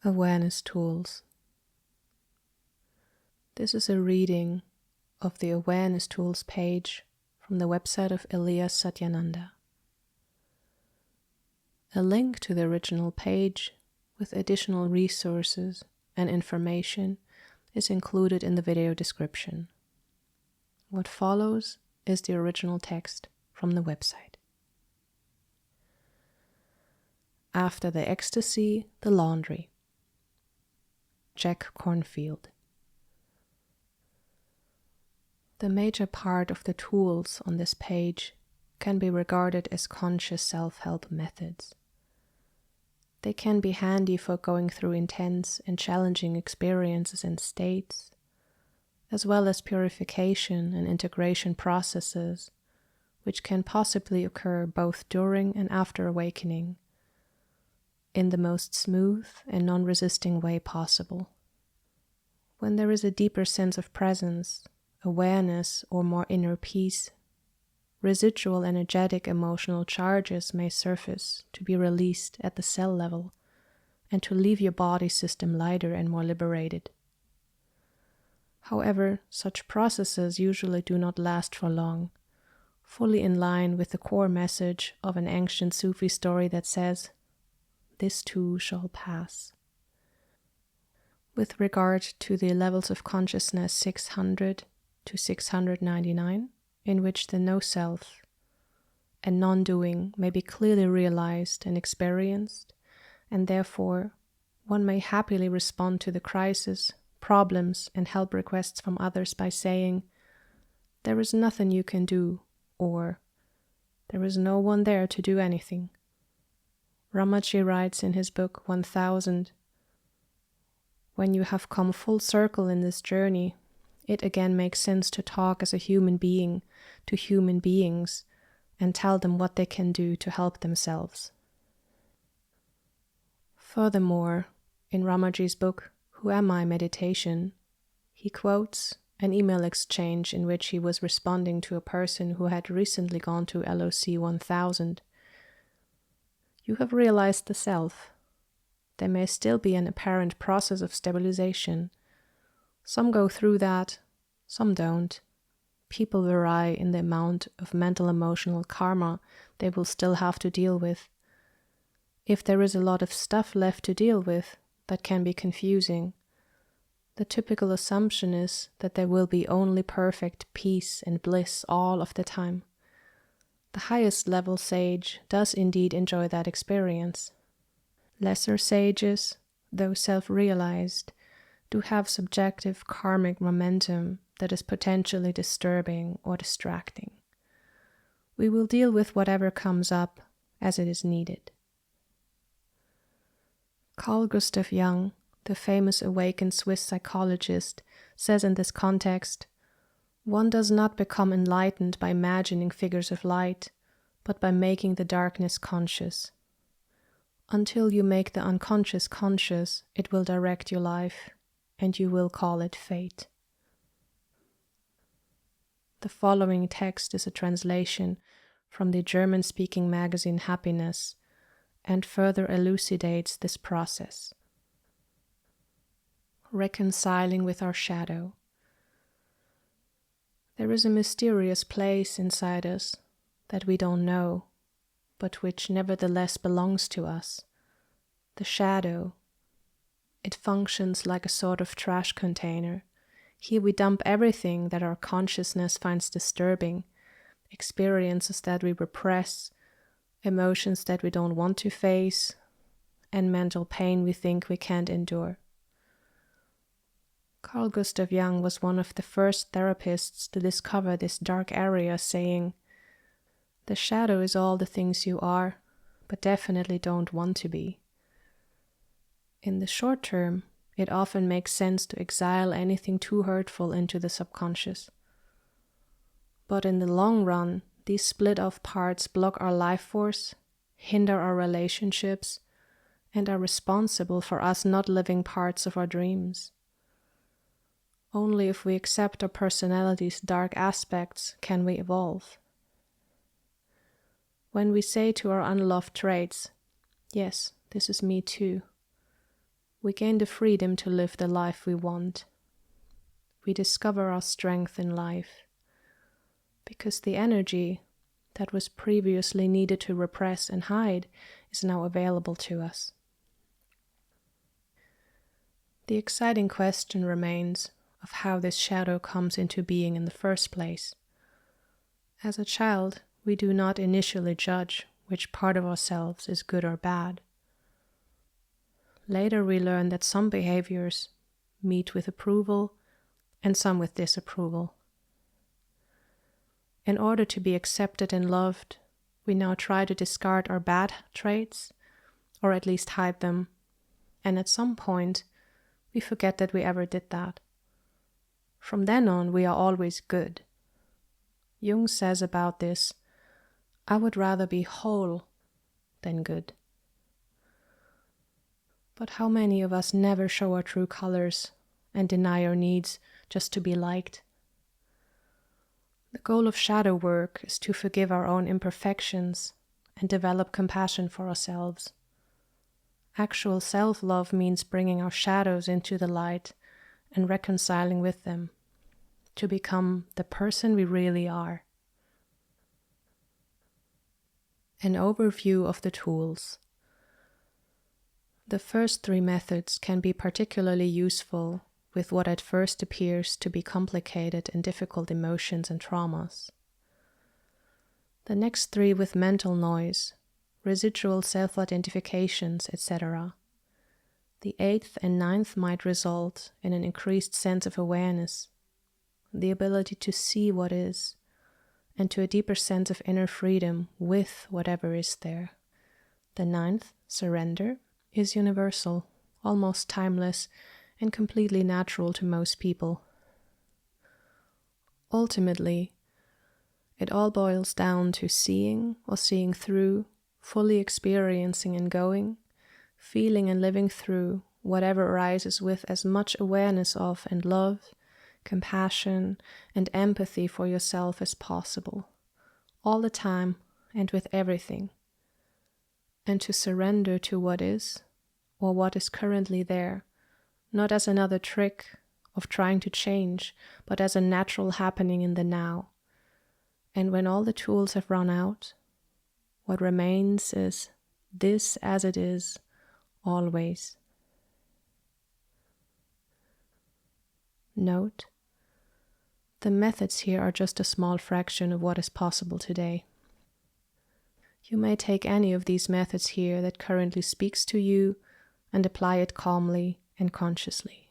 Awareness Tools. This is a reading of the Awareness Tools page from the website of Elias Satyānanda. A link to the original page with additional resources and information is included in the video description. What follows is the original text from the website. After the ecstasy, the laundry. Jack Kornfield. The major part of the tools on this page can be regarded as conscious self-help methods. They can be handy for going through intense and challenging experiences and states, as well as purification and integration processes, which can possibly occur both during and after awakening, in the most smooth and non-resisting way possible. When there is a deeper sense of presence, awareness, or more inner peace, residual energetic emotional charges may surface to be released at the cell level and to leave your body system lighter and more liberated. However, such processes usually do not last for long, fully in line with the core message of an ancient Sufi story that says, "This too shall pass." With regard to the levels of consciousness 600 to 699, in which the no-self and non-doing may be clearly realized and experienced, and therefore one may happily respond to the crisis, problems, and help requests from others by saying, "There is nothing you can do," or "There is no one there to do anything." Maharshi writes in his book 1000, "When you have come full circle in this journey, it again makes sense to talk as a human being to human beings and tell them what they can do to help themselves." Furthermore, in Ramaji's book, Who Am I Meditation, he quotes an email exchange in which he was responding to a person who had recently gone to LOC 1000. "You have realized the self. There may still be an apparent process of stabilization. Some go through that, some don't. People vary in the amount of mental emotional karma they will still have to deal with. If there is a lot of stuff left to deal with, that can be confusing. The typical assumption is that there will be only perfect peace and bliss all of the time. The highest level sage does indeed enjoy that experience. Lesser sages, though self-realized, do have subjective karmic momentum that is potentially disturbing or distracting. We will deal with whatever comes up as it is needed. Carl Gustav Jung, the famous awakened Swiss psychologist, says in this context, "One does not become enlightened by imagining figures of light, but by making the darkness conscious. Until you make the unconscious conscious, it will direct your life, and you will call it fate." The following text is a translation from the German-speaking magazine Happiness and further elucidates this process. Reconciling with our shadow. There is a mysterious place inside us that we don't know, but which nevertheless belongs to us. The shadow. It functions like a sort of trash container. Here we dump everything that our consciousness finds disturbing, experiences that we repress, emotions that we don't want to face, and mental pain we think we can't endure. Carl Gustav Jung was one of the first therapists to discover this dark area, saying, "The shadow is all the things you are, but definitely don't want to be." In the short term, it often makes sense to exile anything too hurtful into the subconscious. But in the long run, these split-off parts block our life force, hinder our relationships, and are responsible for us not living parts of our dreams. Only if we accept our personality's dark aspects can we evolve. When we say to our unloved traits, "Yes, this is me too," we gain the freedom to live the life we want. We discover our strength in life, because the energy that was previously needed to repress and hide is now available to us. The exciting question remains of how this shadow comes into being in the first place. As a child, we do not initially judge which part of ourselves is good or bad. Later we learn that some behaviors meet with approval and some with disapproval. In order to be accepted and loved, we now try to discard our bad traits, or at least hide them, and at some point, we forget that we ever did that. From then on, we are always good. Jung says about this, "I would rather be whole than good." But how many of us never show our true colors and deny our needs just to be liked? The goal of shadow work is to forgive our own imperfections and develop compassion for ourselves. Actual self-love means bringing our shadows into the light and reconciling with them, to become the person we really are. An overview of the tools. The first three methods can be particularly useful with what at first appears to be complicated and difficult emotions and traumas. The next three with mental noise, residual self-identifications, etc. The eighth and ninth might result in an increased sense of awareness, the ability to see what is, and to a deeper sense of inner freedom with whatever is there. The ninth, surrender, is universal, almost timeless, and completely natural to most people. Ultimately, it all boils down to seeing or seeing through, fully experiencing and going, feeling and living through whatever arises with as much awareness of and love, compassion, and empathy for yourself as possible, all the time and with everything, and to surrender to what is, or what is currently there, not as another trick of trying to change, but as a natural happening in the now. And when all the tools have run out, what remains is this as it is, always. Note, the methods here are just a small fraction of what is possible today. You may take any of these methods here that currently speaks to you and apply it calmly and consciously.